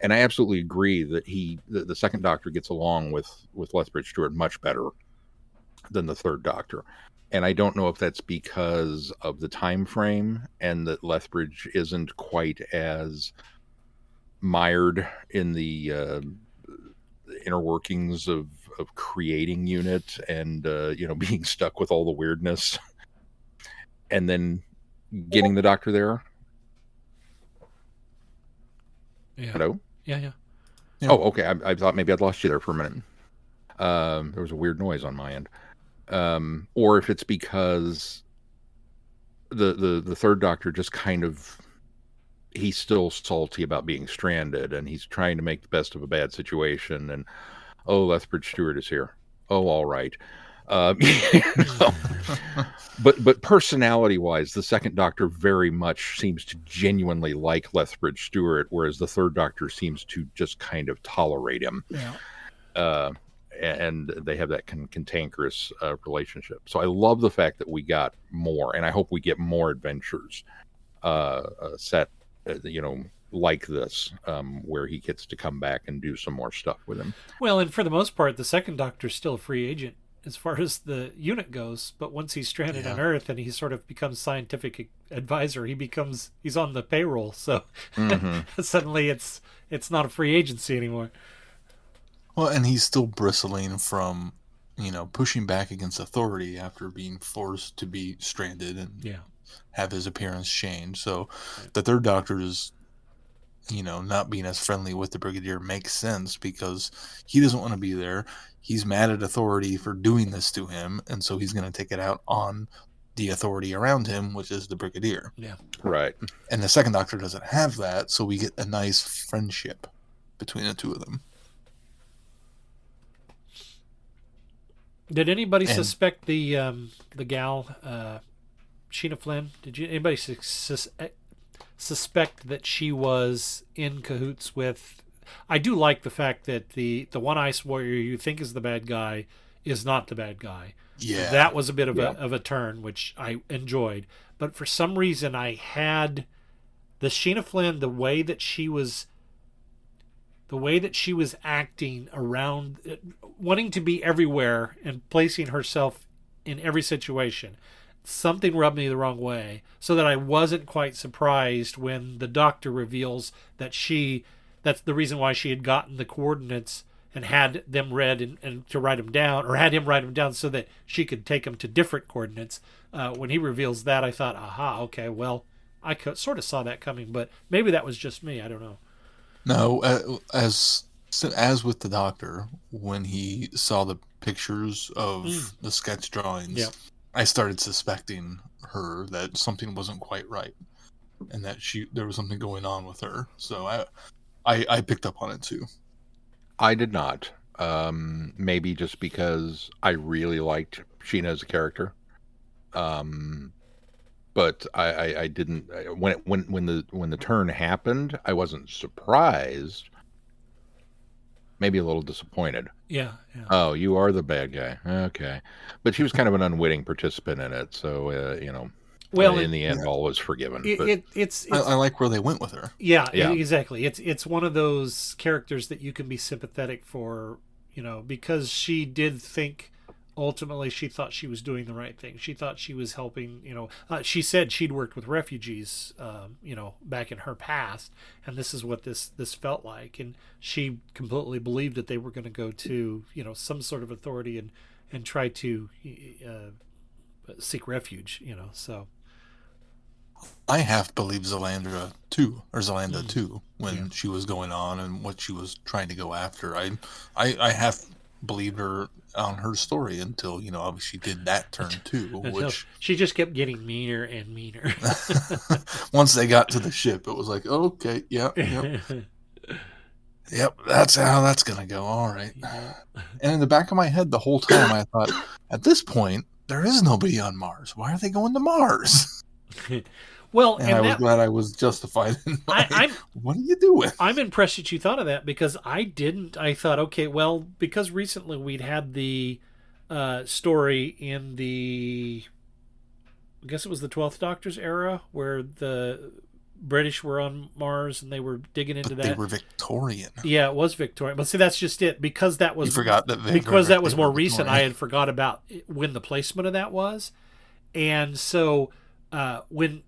And I absolutely agree that the second Doctor gets along with Lethbridge Stewart much better than the third Doctor. And I don't know if that's because of the time frame and that Lethbridge isn't quite as mired in the inner workings of creating UNIT and being stuck with all the weirdness and then getting the Doctor there. Yeah. Hello? Yeah. Oh, okay. I thought maybe I'd lost you there for a minute. There was a weird noise on my end. Or if it's because the third Doctor just kind of, he's still salty about being stranded, and he's trying to make the best of a bad situation. And Lethbridge Stewart is here. Oh, all right. But personality-wise, the second Doctor very much seems to genuinely like Lethbridge Stewart, whereas the third Doctor seems to just kind of tolerate him. Yeah. And they have that cantankerous relationship. So I love the fact that we got more, and I hope we get more adventures set, like this, where he gets to come back and do some more stuff with him. Well, and for the most part, the second Doctor's still a free agent as far as the unit goes. But once he's stranded on Earth and he sort of becomes scientific advisor, he's on the payroll. So suddenly it's not a free agency anymore. Well, and he's still bristling from, pushing back against authority after being forced to be stranded and have his appearance changed. So the third Doctor is, not being as friendly with the Brigadier makes sense because he doesn't want to be there. He's mad at authority for doing this to him, and so he's going to take it out on the authority around him, which is the Brigadier. Yeah. Right. And the second Doctor doesn't have that, so we get a nice friendship between the two of them. Did anybody suspect the gal, Sheena Flynn? Did anybody suspect that she was in cahoots with? I do like the fact that the one Ice Warrior you think is the bad guy is not the bad guy. Yeah, that was a bit of a turn, which I enjoyed. But for some reason, I had the Sheena Flynn, the way that she was acting around, wanting to be everywhere and placing herself in every situation. Something rubbed me the wrong way, so that I wasn't quite surprised when the Doctor reveals that that's the reason why she had gotten the coordinates and had them read and to write them down, or had him write them down so that she could take them to different coordinates. When he reveals that, I thought, aha, okay, well, I sort of saw that coming, but maybe that was just me. I don't know. No, as with the Doctor, when he saw the pictures of the sketch drawings, I started suspecting her that something wasn't quite right, and that there was something going on with her. So I picked up on it too. I did not. Maybe just because I really liked Sheena as a character. But I didn't, when the turn happened, I wasn't surprised. Maybe a little disappointed. Yeah. Oh, you are the bad guy. Okay. But she was kind of an unwitting participant in it, so well, in the end, all was forgiven. I like where they went with her. Yeah, exactly. It's one of those characters that you can be sympathetic for, because she did think. Ultimately, she thought she was doing the right thing. She thought she was helping, she said she'd worked with refugees, back in her past, and this is what this felt like. And she completely believed that they were going to go to, some sort of authority and try to seek refuge, so. I half believe Zalanda too, when she was going on and what she was trying to go after. I half believed her on her story until, obviously did that turn too, which she just kept getting meaner and meaner. Once they got to the ship, it was like, okay, yep. Yep, that's how that's going to go. All right. And in the back of my head the whole time, I thought, at this point, there is nobody on Mars. Why are they going to Mars? Well, and I was glad I was justified in what are you doing? I'm impressed that you thought of that, because I didn't. I thought, okay, well, because recently we'd had the story in the, I guess it was the 12th Doctor's era, where the British were on Mars and they were digging into that. They were Victorian. Yeah, it was Victorian. But see, that's just it. Because that was, you forgot that because that was more recent, I had forgot about when the placement of that was. And so when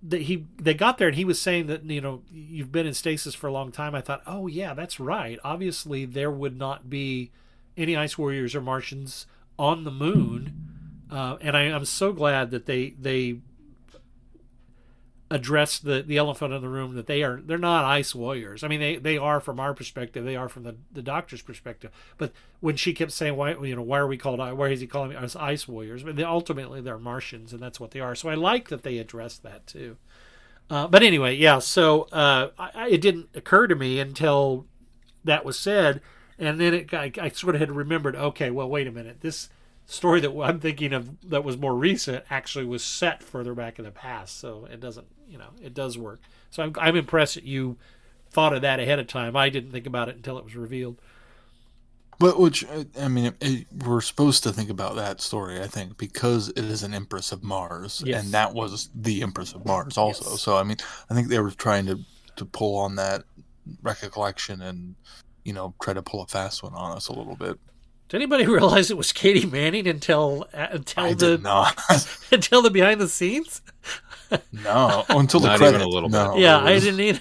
they got there and he was saying that, you've been in stasis for a long time, I thought, oh yeah, that's right. Obviously there would not be any Ice Warriors or Martians on the moon. And I'm so glad that they address the elephant in the room, that they're not Ice Warriors. I mean, they are from our perspective, they are from the Doctor's perspective. But when she kept saying, why are we called, why is he calling us Ice Warriors? But ultimately they're Martians, and that's what they are. So I like that they addressed that too. But anyway, yeah. So it didn't occur to me until that was said, and then I sort of had remembered. Okay, well, wait a minute. This story that I'm thinking of that was more recent actually was set further back in the past, so it doesn't, it does work. So I'm impressed that you thought of that ahead of time. I didn't think about it until it was revealed. But we're supposed to think about that story, I think, because it is an Empress of Mars, and that was the Empress of Mars also. Yes. So I think they were trying to pull on that recollection and try to pull a fast one on us a little bit. Did anybody realize it was Katie Manning until did not. until the behind the scenes? No, until the not credits. Even a little bit. Yeah, I didn't either.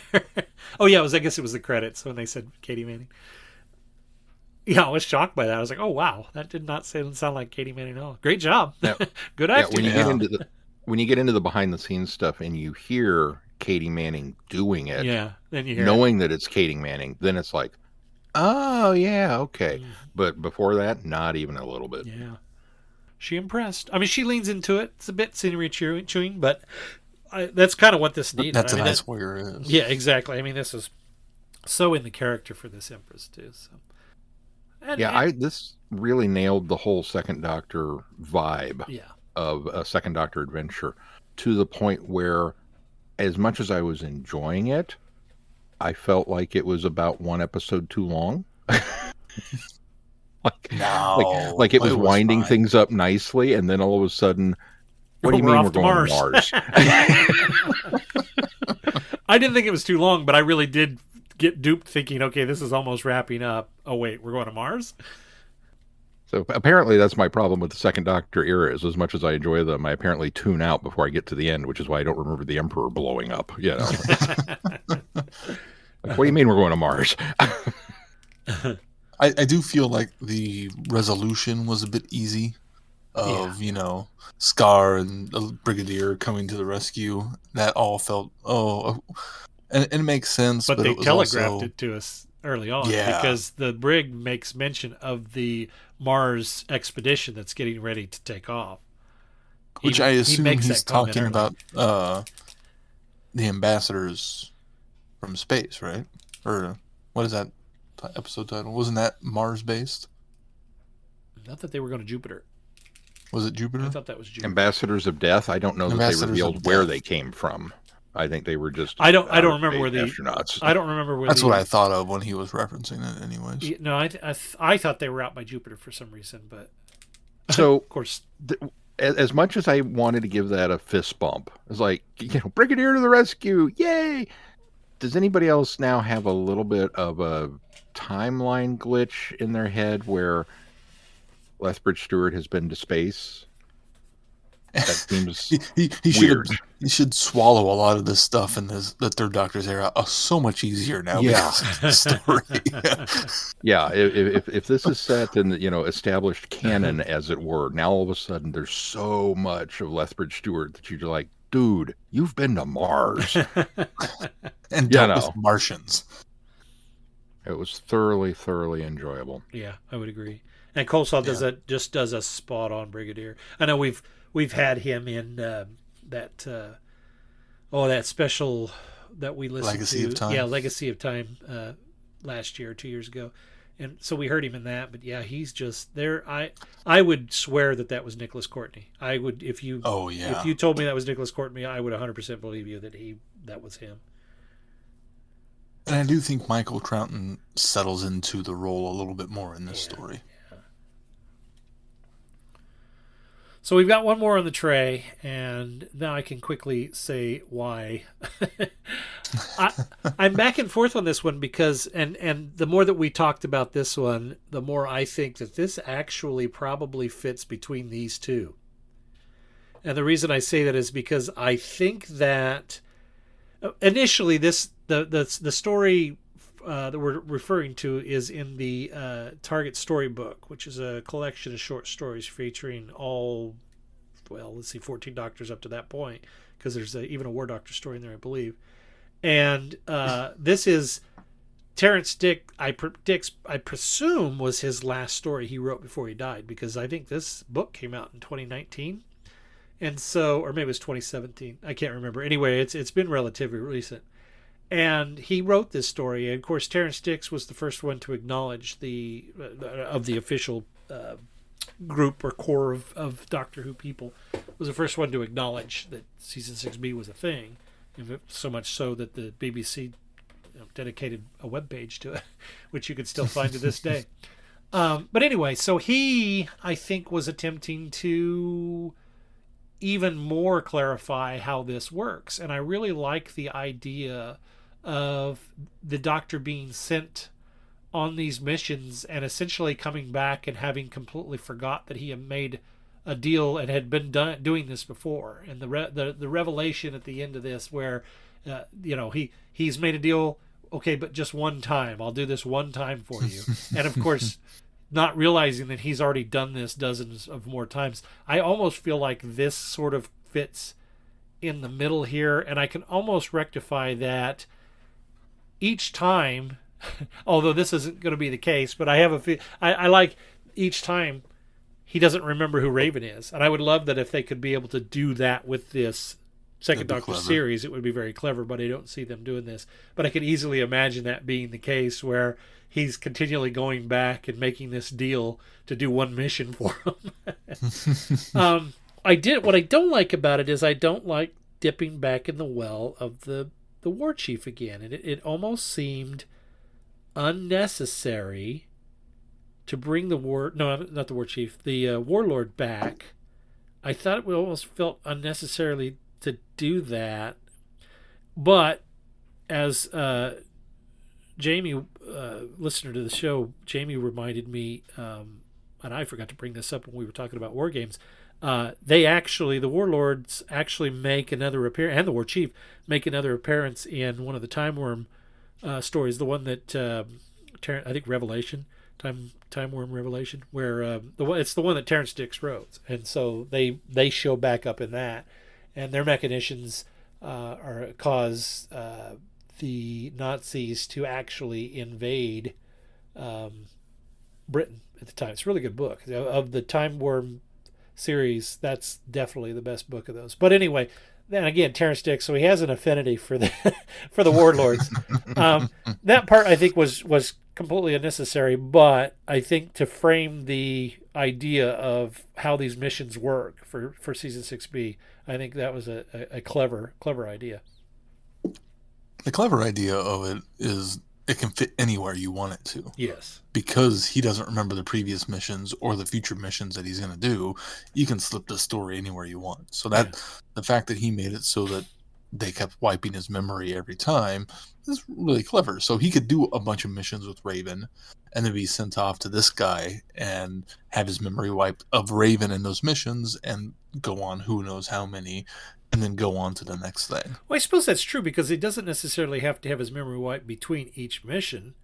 Oh yeah, I guess it was the credits when they said Katie Manning. Yeah, I was shocked by that. I was like, "Oh wow, that did not sound like Katie Manning at all." Great job, good acting. When you get into the behind the scenes stuff and you hear Katie Manning doing it, then you hear knowing that it's Katie Manning, then it's like, oh yeah, okay. But before that, not even a little bit. Yeah, she impressed. I mean, she leans into it. It's a bit scenery chewing, but that's kind of what this needed. That's a nice warrior is. Yeah, exactly. I mean, this is so in the character for this Empress too. So. This really nailed the whole Second Doctor vibe of a Second Doctor adventure, to the point where, as much as I was enjoying it, I felt like it was about one episode too long. like it was winding things up nicely, and then all of a sudden, what do you mean we're going to Mars? I didn't think it was too long, but I really did get duped thinking, okay, this is almost wrapping up. Oh wait, we're going to Mars? So apparently that's my problem with the Second Doctor era, is as much as I enjoy them, I apparently tune out before I get to the end, which is why I don't remember the Emperor blowing up. What do you mean we're going to Mars? I do feel like the resolution was a bit easy of, Scar and the Brigadier coming to the rescue. That all felt, and it makes sense. But they it was telegraphed it to us early on, because the brig makes mention of the Mars expedition that's getting ready to take off. Which I assume he's talking about the ambassadors from space, right? Or what is that episode title? Wasn't that Mars based? Not that they were going to Jupiter. Was it Jupiter? I thought that was Jupiter. Ambassadors of Death. I don't know that they revealed where they came from. I think they were just. I don't remember where the astronauts. I don't remember where. That's what I thought of when he was referencing it. Anyways, no, I thought they were out by Jupiter for some reason, but so of course, as much as I wanted to give that a fist bump, it's like, Brigadier to the rescue, yay! Does anybody else now have a little bit of a timeline glitch in their head where Lethbridge Stewart has been to space? That seems he should swallow a lot of this stuff in the Third Doctor's era so much easier now. Yeah, story. Yeah. If this is set in established canon, as it were, now all of a sudden there's so much of Lethbridge Stewart that you're like, dude, you've been to Mars. And You dealt with know. Martians. It was thoroughly enjoyable. Yeah, I would agree. And Colsaw does a spot on Brigadier. I know we've had him in that special that we listened Legacy to. of Time. Yeah, Legacy of Time last year, 2 years ago. And so we heard him in that, but yeah, he's just there. I would swear that was Nicholas Courtney. I would if you told me that was Nicholas Courtney, I would 100% believe you that was him. And I do think Michael Troughton settles into the role a little bit more in this story. Yeah. So we've got one more on the tray, and now I can quickly say why. I'm back and forth on this one because, and the more that we talked about this one, the more I think that this actually probably fits between these two. And the reason I say that is because I think that initially the story that we're referring to is in the Target Storybook, which is a collection of short stories featuring 14 doctors up to that point, because there's even a War Doctor story in there, I believe. And this is Terrance Dicks, I presume, was his last story he wrote before he died, because I think this book came out in 2019. And so, or maybe it was 2017. I can't remember. Anyway, it's been relatively recent. And he wrote this story. And of course, Terrance Dicks was the first one to acknowledge the official group or core of Doctor Who people, was the first one to acknowledge that Season 6B was a thing. So much so that the BBC dedicated a webpage to it, which you could still find to this day. But anyway, so he, I think, was attempting to even more clarify how this works. And I really like the idea of the Doctor being sent on these missions and essentially coming back and having completely forgot that he had made a deal and had been doing this before. And the revelation at the end of this where, he's made a deal, okay, but just one time. I'll do this one time for you. And of course, not realizing that he's already done this dozens of more times. I almost feel like this sort of fits in the middle here, and I can almost rectify that each time, although this isn't going to be the case, but I have I like each time he doesn't remember who Raven is. And I would love that if they could be able to do that with this Second Doctor series, it would be very clever, but I don't see them doing this. But I could easily imagine that being the case where he's continually going back and making this deal to do one mission for him. What I don't like about it is I don't like dipping back in the well of the war chief again. And it almost seemed unnecessary to bring the warlord back. I thought it almost felt unnecessarily to do that. But as Jamie, listener to the show, Jamie reminded me, and I forgot to bring this up when we were talking about war games. The warlords actually make another appearance, and the war chief make another appearance in one of the Time Worm stories, the one that I think Revelation, Time Worm Revelation, where it's the one that Terrance Dicks wrote, and so they show back up in that, and their mechanicians cause the Nazis to actually invade Britain at the time. It's a really good book. Of the Time Worm series, that's definitely the best book of those. But anyway, then again, Terrance Dicks, so he has an affinity for the warlords. That part I think was completely unnecessary, but I think to frame the idea of how these missions work for Season 6B, I think that was a clever idea. The clever idea of it is it can fit anywhere you want it to. Yes. Because he doesn't remember the previous missions or the future missions that he's going to do, you can slip the story anywhere you want. So the fact that he made it so that they kept wiping his memory every time is really clever. So he could do a bunch of missions with Raven and then be sent off to this guy and have his memory wiped of Raven in those missions and go on who knows how many, and then go on to the next thing. Well, I suppose that's true, because he doesn't necessarily have to have his memory wiped between each mission.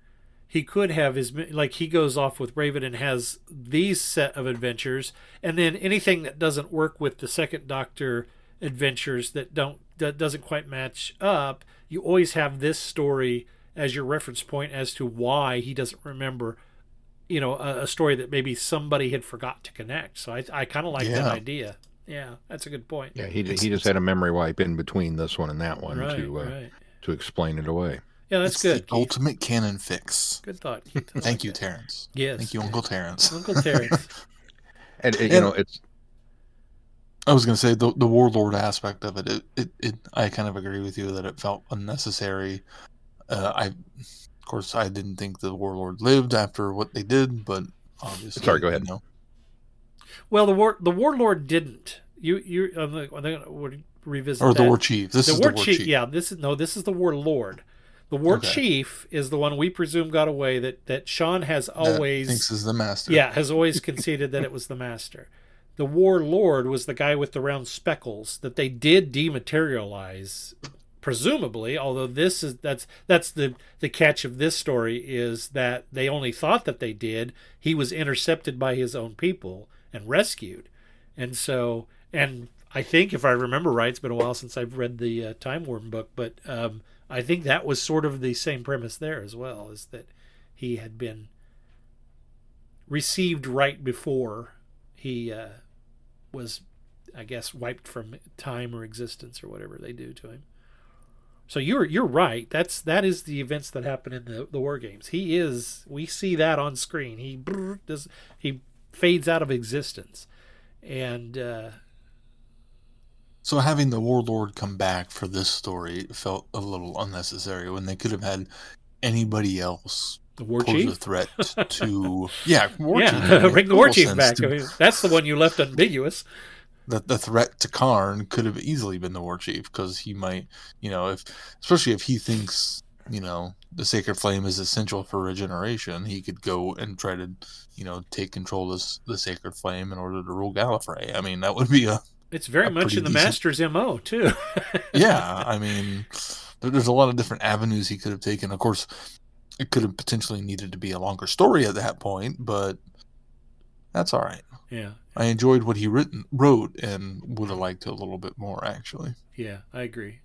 He could have he goes off with Raven and has these set of adventures, and then anything that doesn't work with the Second Doctor adventures that doesn't quite match up, you always have this story as your reference point as to why he doesn't remember, a story that maybe somebody had forgot to connect. So I kind of like that idea. Yeah, that's a good point. Yeah, he just had a memory wipe in between this one and that one to explain it away. Yeah, that's it's good. The ultimate canon fix. Good thought, Keith. Thank you, Terrance. Yes. Thank you, Uncle Terrance. Uncle Terrance. and it's. I was going to say the warlord aspect of it. I kind of agree with you that it felt unnecessary. Of course, I didn't think the warlord lived after what they did, but obviously, sorry. Go ahead. Well, the warlord didn't. I'm going to revisit. Or the war chief. This is the war chief. Yeah, this is the warlord. The war chief is the one we presume got away. That Sean has always thinks is the master. Yeah, has always conceded that it was the master. The warlord was the guy with the round speckles that they did dematerialize, presumably. Although that's the catch of this story is that they only thought that they did. He was intercepted by his own people and rescued, and I think if I remember right, it's been a while since I've read the Time Worm book, but I think that was sort of the same premise there as well, is that he had been received right before he was, I guess, wiped from time or existence or whatever they do to him. So you're right. That is the events that happen in the war games. We see that on screen. He fades out of existence, and so having the warlord come back for this story felt a little unnecessary when they could have had anybody else. The war chief? A threat to chief. Bring the war chief back. That's the one you left ambiguous. The threat to Karn could have easily been the war chief, because he might, especially if he thinks, the sacred flame is essential for regeneration, he could go and try to, take control of the sacred flame in order to rule Gallifrey. I mean, that would be It's very much in the Master's MO too. Yeah, I mean, there's a lot of different avenues he could have taken. Of course, it could have potentially needed to be a longer story at that point, but that's all right. Yeah. I enjoyed what he wrote and would have liked it a little bit more, actually. Yeah, I agree.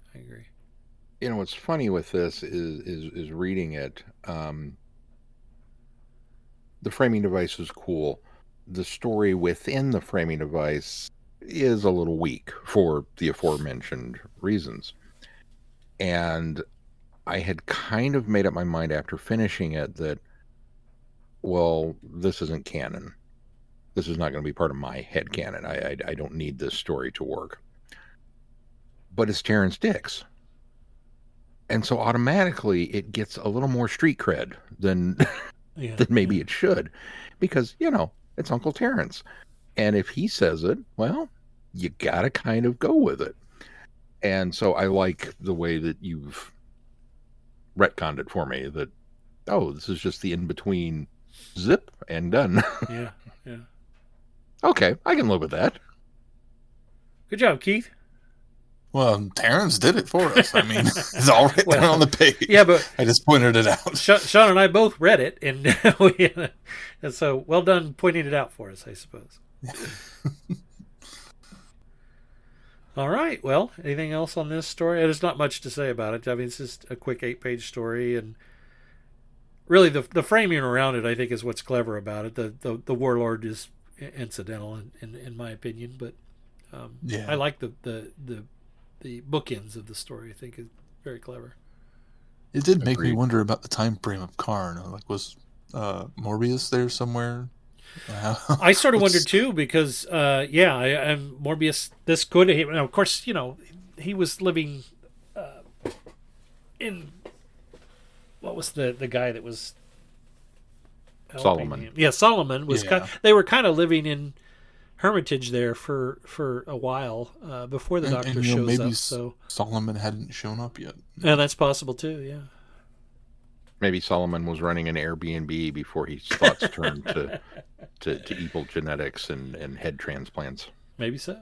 What's funny with this is reading it. The framing device is cool. The story within the framing device is a little weak for the aforementioned reasons. And I had kind of made up my mind after finishing it that, well, this isn't canon. This is not going to be part of my head canon. I don't need this story to work. But it's Terrance Dicks. And so automatically it gets a little more street cred than maybe it should. Because, it's Uncle Terrance. And if he says it, well, you got to kind of go with it. And so I like the way that you've retconned it for me, that, this is just the in-between zip and done. Yeah. Okay, I can live with that. Good job, Keith. Well, Terrance did it for us. I mean, it's all written on the page. Yeah, but I just pointed it out. Sean and I both read it, and so well done pointing it out for us, I suppose. All right. Well, anything else on this story? There's not much to say about it. I mean, it's just a quick 8-page story, and really the framing around it, I think, is what's clever about it. The warlord is incidental in my opinion, but I like the bookends of the story. I think is very clever. It did make me wonder about the time frame of Karn. Like, was Morbius there somewhere? I sort of wondered too, because Morbius. This could have, of course, he was living in, what was the guy that was Solomon. Him? Yeah, Solomon was. They were kind of living in Hermitage there for a while before the Doctor shows maybe up. So Solomon hadn't shown up yet. Yeah, that's possible too. Yeah. Maybe Solomon was running an Airbnb before his thoughts turned to evil genetics and head transplants. Maybe so.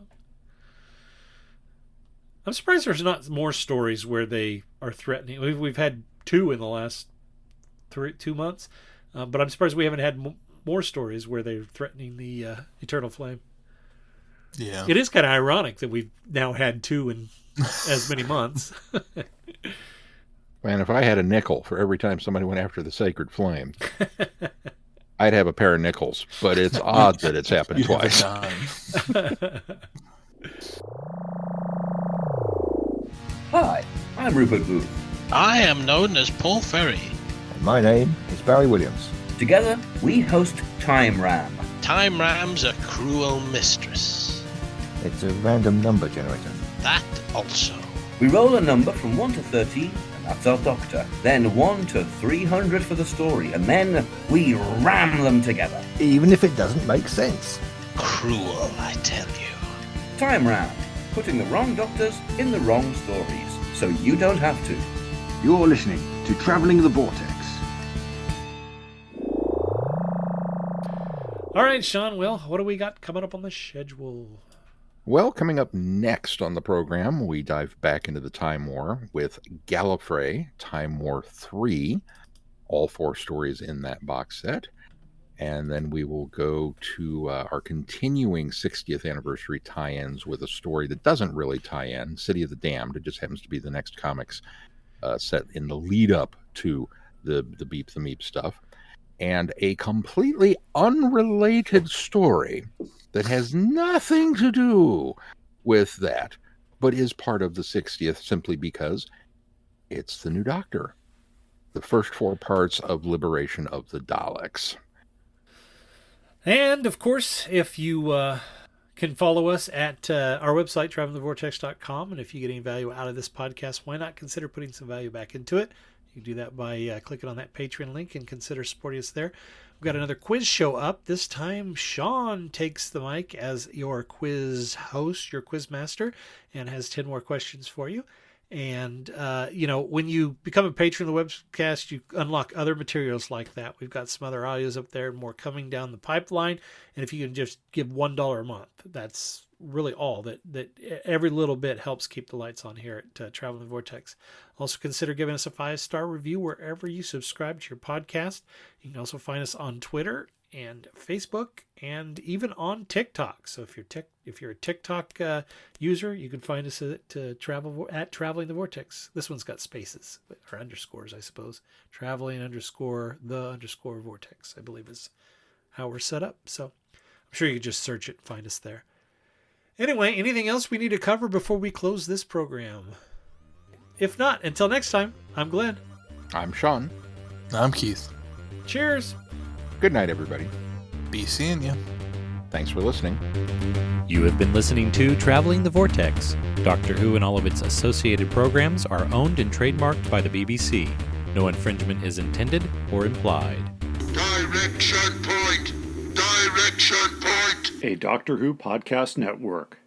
I'm surprised there's not more stories where they are threatening. We've had 2 in the last 2 months, but I'm surprised we haven't had more stories where they're threatening the eternal flame. Yeah. It is kind of ironic that we've now had 2 in as many months. Man, if I had a nickel for every time somebody went after the sacred flame, I'd have a pair of nickels. But it's odd that it's happened twice. Hi, I'm Rupert Booth. I am known as Paul Ferry. And my name is Barry Williams. Together, we host Time Ram. Time Ram's a cruel mistress. It's a random number generator. That also. We roll a number from 1 to 13, and that's our doctor. Then 1 to 300 for the story, and then we ram them together. Even if it doesn't make sense. Cruel, I tell you. Time Ram, putting the wrong doctors in the wrong stories, so you don't have to. You're listening to Traveling the Vortex. All right, Sean, Will, what do we got coming up on the schedule? Well, coming up next on the program, we dive back into the Time War with Gallifrey, Time War 3, all 4 stories in that box set. And then we will go to our continuing 60th anniversary tie-ins with a story that doesn't really tie in, City of the Damned. It just happens to be the next comics set in the lead up to the Beep the Meep stuff. And a completely unrelated story that has nothing to do with that, but is part of the 60th simply because it's the new Doctor. The first 4 parts of Liberation of the Daleks. And, of course, if you can follow us at our website, travelingthevortex.com, and if you get any value out of this podcast, why not consider putting some value back into it? You can do that by clicking on that Patreon link and consider supporting us there. We've got another quiz show up. This time, Sean takes the mic as your quiz host, your quiz master, and has 10 more questions for you. And, when you become a patron of the webcast, you unlock other materials like that. We've got some other audios up there, more coming down the pipeline. And if you can just give $1 a month, that's really all. That every little bit helps keep the lights on here at Traveling the Vortex. Also consider giving us a 5-star review wherever you subscribe to your podcast. You can also find us on Twitter and Facebook and even on TikTok. So if you're a TikTok user, you can find us at Traveling the Vortex. This one's got spaces or underscores, I suppose. Traveling_the_vortex, I believe is how we're set up. So I'm sure you can just search it and find us there. Anyway, anything else we need to cover before we close this program? If not, until next time, I'm Glenn. I'm Sean. I'm Keith. Cheers. Good night, everybody. Be seeing you. Thanks for listening. You have been listening to Traveling the Vortex. Doctor Who and all of its associated programs are owned and trademarked by the BBC. No infringement is intended or implied. Direction point! Direction point! A Doctor Who podcast network.